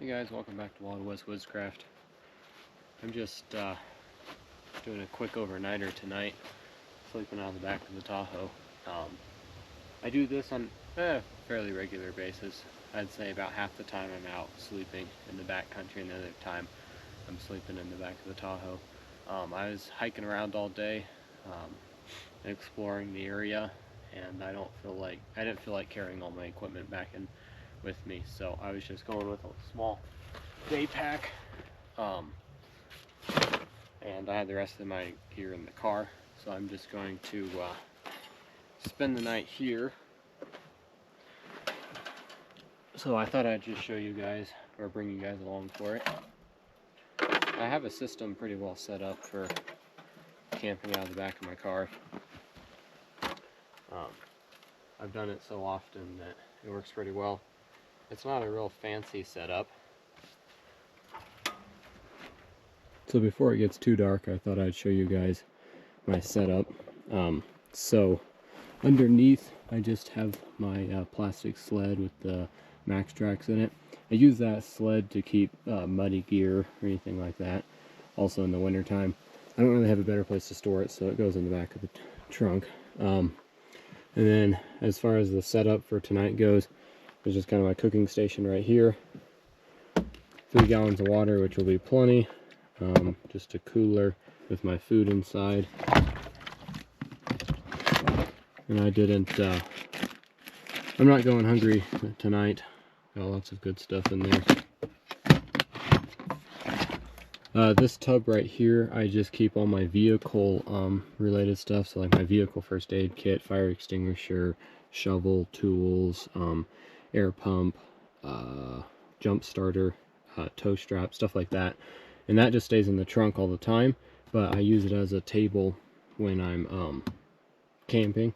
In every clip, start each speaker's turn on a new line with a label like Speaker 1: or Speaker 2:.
Speaker 1: Hey guys, welcome back to Wild West Woodscraft. I'm just doing a quick overnighter tonight, sleeping on the back of the Tahoe. I do this on a fairly regular basis. I'd say about half the time I'm out sleeping in the back country, and the other time I'm sleeping in the back of the Tahoe. I was hiking around all day, exploring the area, and I didn't feel like carrying all my equipment back in with me, so I was just going with a small day pack, and I had the rest of my gear in the car, so I'm just going to spend the night here. So I thought I'd just show you guys, or bring you guys along for it. I have a system pretty well set up for camping out of the back of my car. I've done it so often that it works pretty well. It's not a real fancy setup. So before it gets too dark, I thought I'd show you guys my setup. So underneath, I just have my plastic sled with the Max Tracks in it. I use that sled to keep muddy gear or anything like that. Also in the winter time, I don't really have a better place to store it, so it goes in the back of the trunk. And then as far as the setup for tonight goes, there's just kind of my cooking station right here. 3 gallons of water, which will be plenty. Just a cooler with my food inside. And I'm not going hungry tonight. Got lots of good stuff in there. This tub right here, I just keep all my vehicle related stuff. So like my vehicle first aid kit, fire extinguisher, shovel, tools, air pump, jump starter, tow strap, stuff like that. And that just stays in the trunk all the time, but I use it as a table when I'm camping.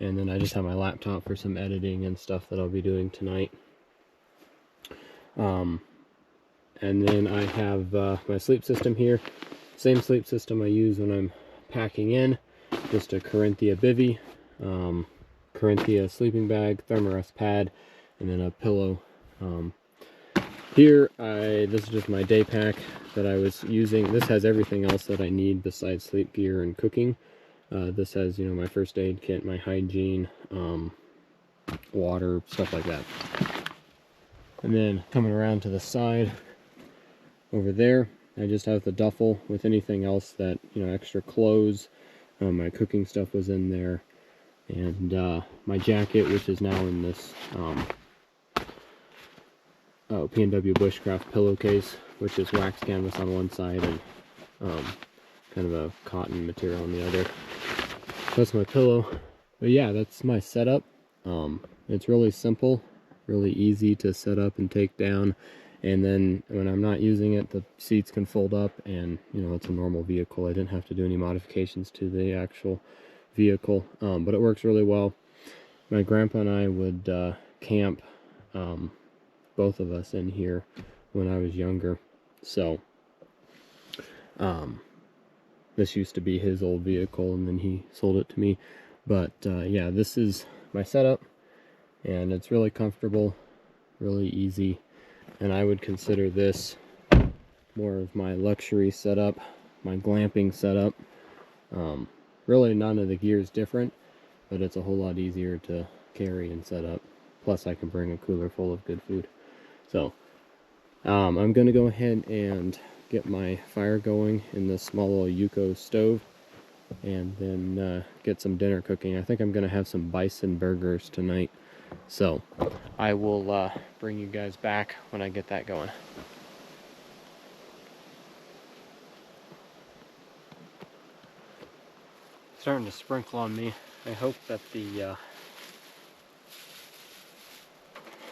Speaker 1: And then I just have my laptop for some editing and stuff that I'll be doing tonight. And then I have my sleep system here. Same sleep system I use when I'm packing in. Just a Corinthia bivy, Corinthia sleeping bag, Thermarest pad, and then a pillow. Here, this is just my day pack that I was using. This has everything else that I need besides sleep gear and cooking. This has, you know, my first aid kit, my hygiene, water, stuff like that. And then coming around to the side over there, I just have the duffel with anything else that, you know, extra clothes. My cooking stuff was in there, and my jacket, which is now in this P&W Bushcraft pillowcase, which is wax canvas on one side and kind of a cotton material on the other. That's my pillow. But yeah, that's my setup. It's really simple, really easy to set up and take down. And then when I'm not using it, the seats can fold up, and you know, it's a normal vehicle. I didn't have to do any modifications to the actual vehicle, but it works really well. My grandpa and I would camp, both of us, in here when I was younger. So this used to be his old vehicle, and then he sold it to me. But yeah, this is my setup, and it's really comfortable, really easy. And I would consider this more of my luxury setup, my glamping setup. Really none of the gear is different, but it's a whole lot easier to carry and set up. Plus I can bring a cooler full of good food. So I'm going to go ahead and get my fire going in this small little Yuko stove, and then get some dinner cooking. I think I'm going to have some bison burgers tonight. So I will bring you guys back when I get that going. Starting to sprinkle on me. I hope that the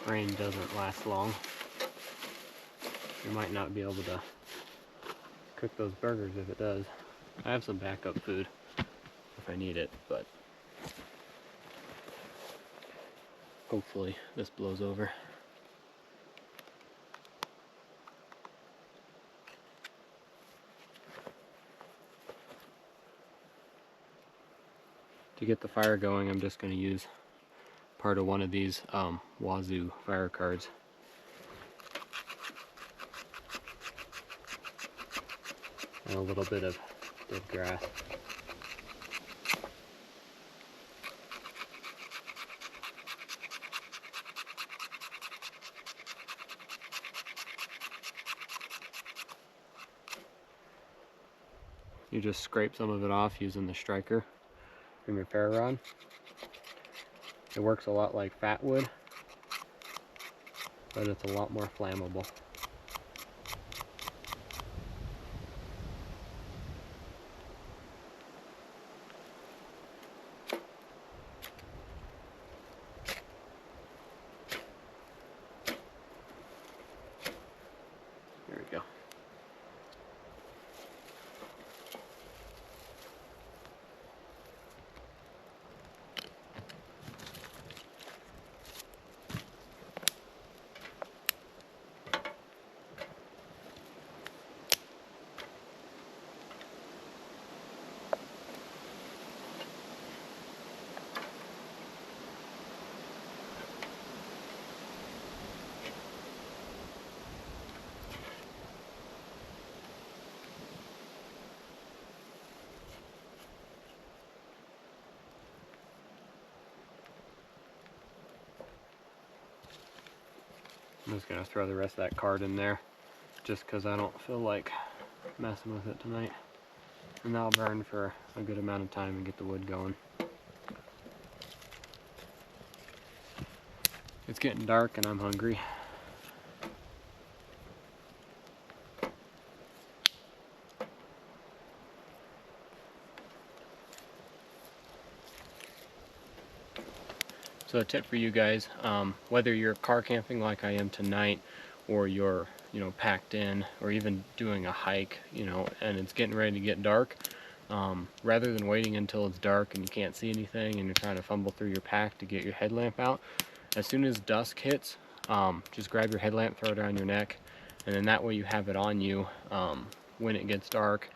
Speaker 1: rain doesn't last long. We might not be able to cook those burgers if it does. I have some backup food if I need it, but hopefully this blows over. To get the fire going, I'm just going to use part of one of these Wazoo fire cards. and a little bit of dead grass. You just scrape some of it off using the striker from your ferro rod. It works a lot like fat wood, but it's a lot more flammable. There we go. I'm just gonna throw the rest of that card in there just because I don't feel like messing with it tonight. And that'll burn for a good amount of time and get the wood going. It's getting dark and I'm hungry. So a tip for you guys, whether you're car camping like I am tonight, or you're, packed in, or even doing a hike, and it's getting ready to get dark, rather than waiting until it's dark and you can't see anything and you're trying to fumble through your pack to get your headlamp out, as soon as dusk hits, just grab your headlamp, throw it around your neck, and then that way you have it on you when it gets dark.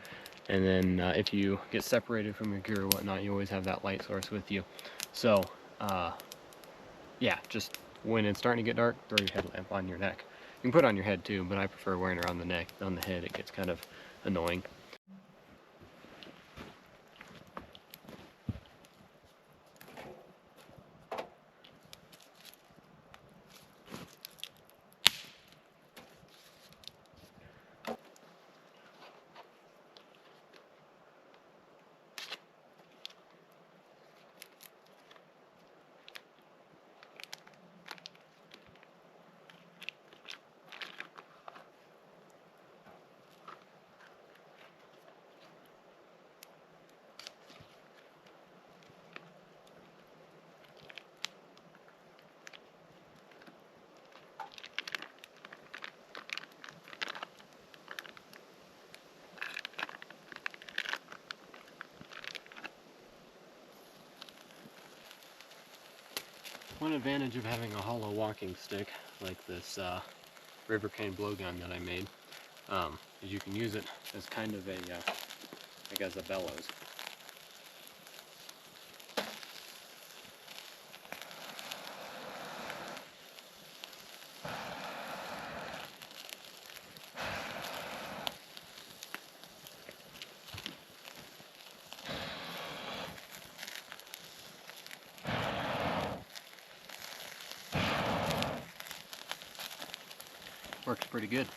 Speaker 1: And then if you get separated from your gear or whatnot, you always have that light source with you. So yeah, just when it's starting to get dark, throw your headlamp on your neck. You can put it on your head too, but I prefer wearing it around the neck. On the head, it gets kind of annoying. One advantage of having a hollow walking stick like this river cane blowgun that I made is you can use it as kind of a, like as a bellows. Works pretty good.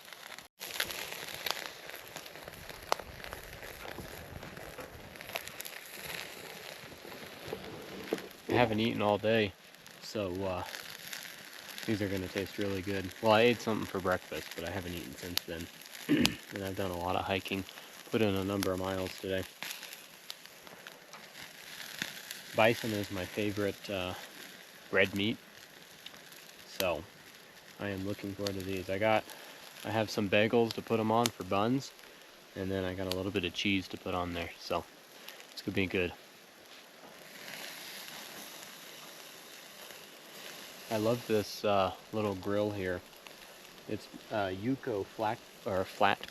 Speaker 1: I haven't eaten all day, so these are going to taste really good. Well, I ate something for breakfast, but I haven't eaten since then. And I've done a lot of hiking, put in a number of miles today. Bison is my favorite red meat, so I am looking forward to these. I have some bagels to put them on for buns, and then I got a little bit of cheese to put on there, so it's gonna be good. I love this little grill here. It's Yuko flat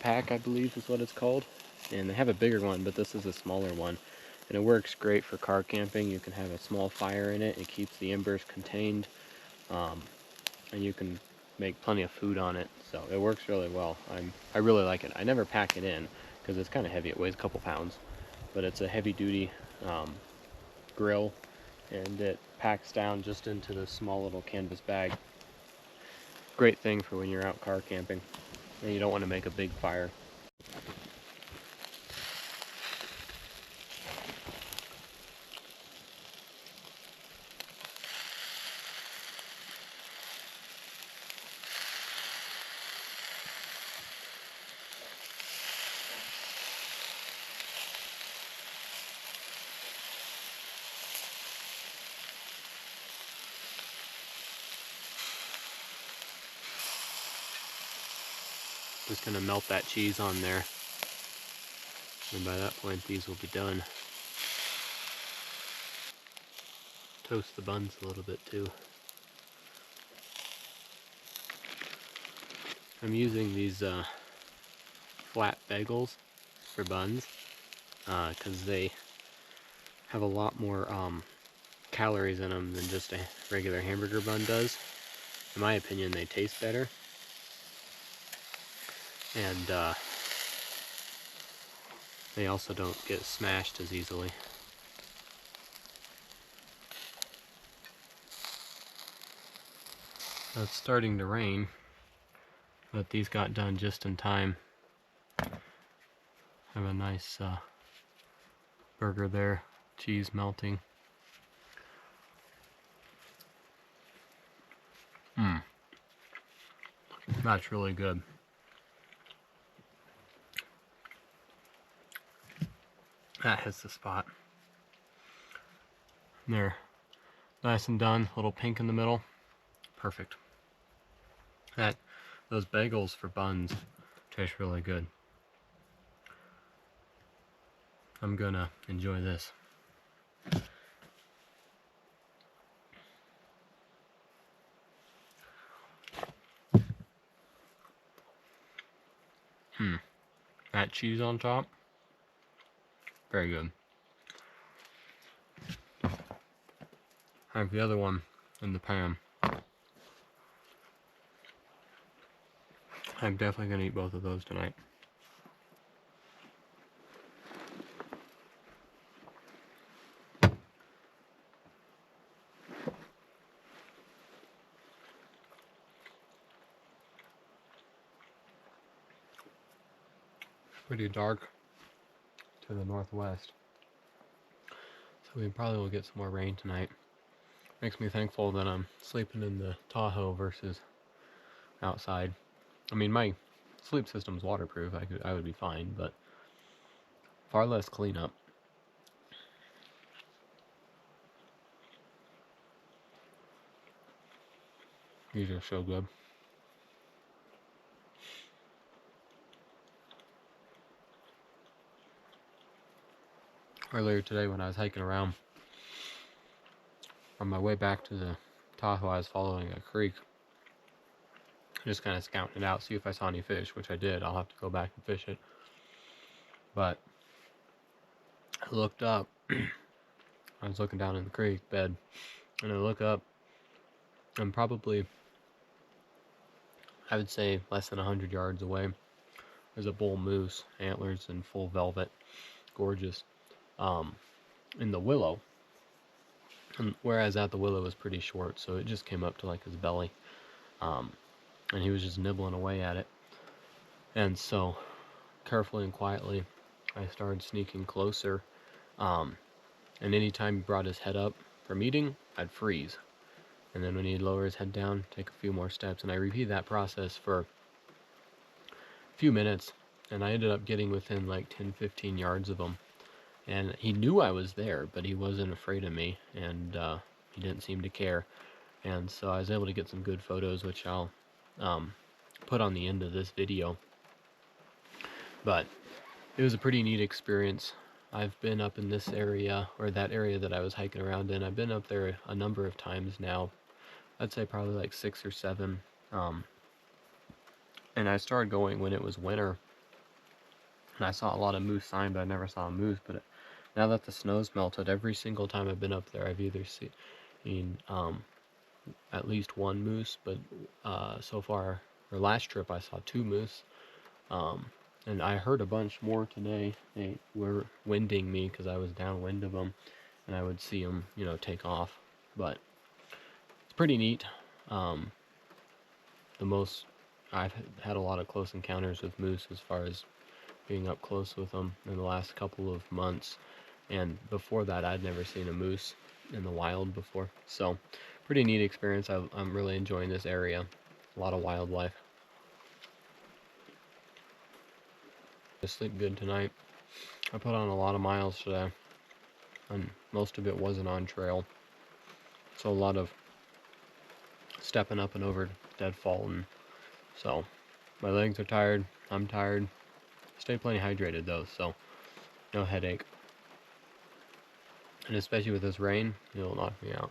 Speaker 1: pack, I believe is what it's called, and they have a bigger one, but this is a smaller one, and it works great for car camping. You can have a small fire in it. It keeps the embers contained, and you can make plenty of food on it, so it works really well. I really like it. I never pack it in because it's kind of heavy. It weighs a couple pounds, but it's a heavy duty grill, and it packs down just into this small little canvas bag. Great thing for when you're out car camping and you don't want to make a big fire. Just gonna melt that cheese on there, and by that point these will be done. Toast the buns a little bit too. I'm using these flat bagels for buns because they have a lot more calories in them than just a regular hamburger bun does. In my opinion, they taste better, and they also don't get smashed as easily. So it's starting to rain, but these got done just in time. Have a nice burger there, cheese melting. That's really good. That hits the spot. There, nice and done. A little pink in the middle. Perfect. Those bagels for buns taste really good. I'm gonna enjoy this. That cheese on top, very good. I have the other one in the pan. I'm definitely gonna eat both of those tonight. Pretty dark to the northwest, so we probably will get some more rain tonight. Makes me thankful that I'm sleeping in the Tahoe versus outside. I mean, my sleep system's waterproof. I would be fine, but far less cleanup. These are so good. Earlier today when I was hiking around, on my way back to the Tahoe, I was following a creek, just kind of scouting it out, see if I saw any fish, which I did. I'll have to go back and fish it. But I looked up, I was looking down in the creek bed, and I look up, and probably, I would say less than 100 yards away, there's a bull moose, antlers in full velvet, gorgeous, in the willow. And whereas at the willow was pretty short, so it just came up to like his belly, and he was just nibbling away at it. And so, carefully and quietly, I started sneaking closer, and anytime he brought his head up from eating, I'd freeze. And then when he'd lower his head down, take a few more steps, and I repeated that process for a few minutes, and I ended up getting within like 10-15 yards of him. And he knew I was there, but he wasn't afraid of me, and he didn't seem to care. And so I was able to get some good photos, which I'll put on the end of this video. But it was a pretty neat experience. I've been up in this area, or that area that I was hiking around in. I've been up there a number of times now. I'd say probably like 6 or 7. And I started going when it was winter. And I saw a lot of moose sign, but I never saw a moose. But now that the snow's melted, every single time I've been up there, I've either seen at least one moose. But so far, or last trip, I saw 2 moose. And I heard a bunch more today. They were winding me because I was downwind of them, and I would see them, you know, take off. But it's pretty neat. Um, I've had a lot of close encounters with moose as far as being up close with them in the last couple of months. And before that, I'd never seen a moose in the wild before. So, pretty neat experience. I'm really enjoying this area. A lot of wildlife. I sleep good tonight. I put on a lot of miles today, and most of it wasn't on trail. So a lot of stepping up and over deadfall, and so my legs are tired. I'm tired. Stay plenty hydrated though, so no headache. And especially with this rain, it'll knock me out.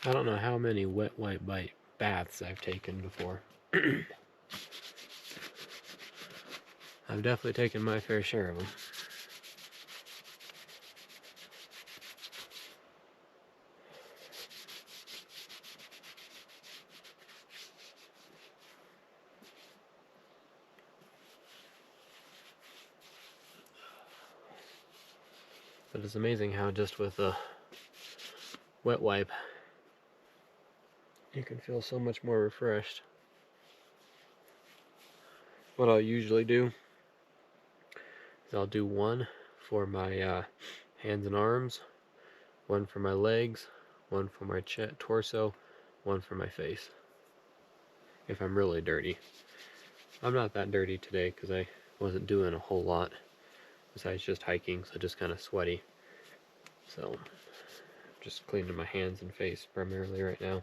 Speaker 1: I don't know how many wet wipe bite baths I've taken before. I've definitely taken my fair share of them. But it's amazing how just with a wet wipe, you can feel so much more refreshed. What I'll usually do is I'll do one for my hands and arms, one for my legs, one for my torso, one for my face. If I'm really dirty. I'm not that dirty today because I wasn't doing a whole lot besides just hiking, so just kind of sweaty. So just cleaning my hands and face primarily right now.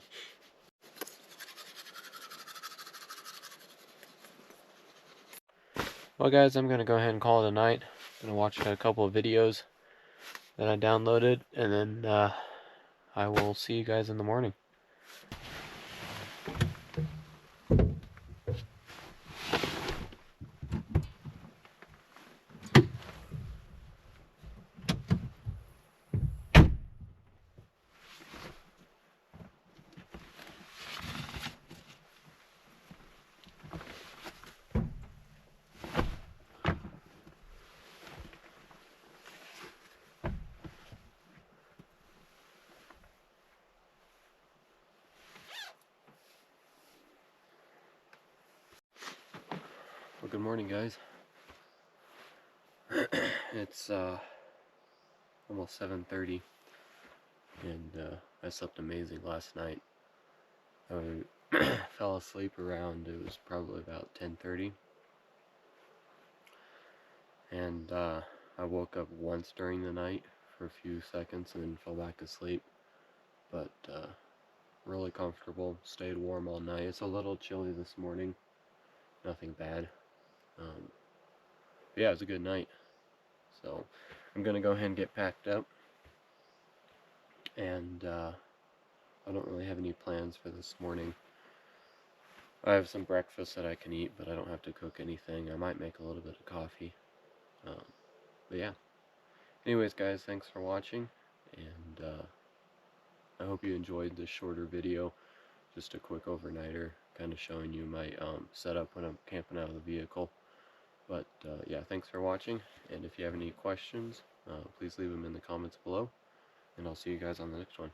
Speaker 1: Well guys, I'm going to go ahead and call it a night. I'm going to watch a couple of videos that I downloaded, and then I will see you guys in the morning. Well, good morning guys. It's almost 7:30, and I slept amazing last night. I fell asleep around, it was probably about 10:30, and I woke up once during the night for a few seconds and then fell back asleep. But really comfortable, stayed warm all night. It's a little chilly this morning, nothing bad. Yeah, it was a good night. So I'm gonna go ahead and get packed up, and I don't really have any plans for this morning. I have some breakfast that I can eat, but I don't have to cook anything. I might make a little bit of coffee. But yeah. Anyways, guys, thanks for watching, and I hope you enjoyed this shorter video. Just a quick overnighter, kind of showing you my setup when I'm camping out of the vehicle. But yeah, thanks for watching, and if you have any questions, please leave them in the comments below, and I'll see you guys on the next one.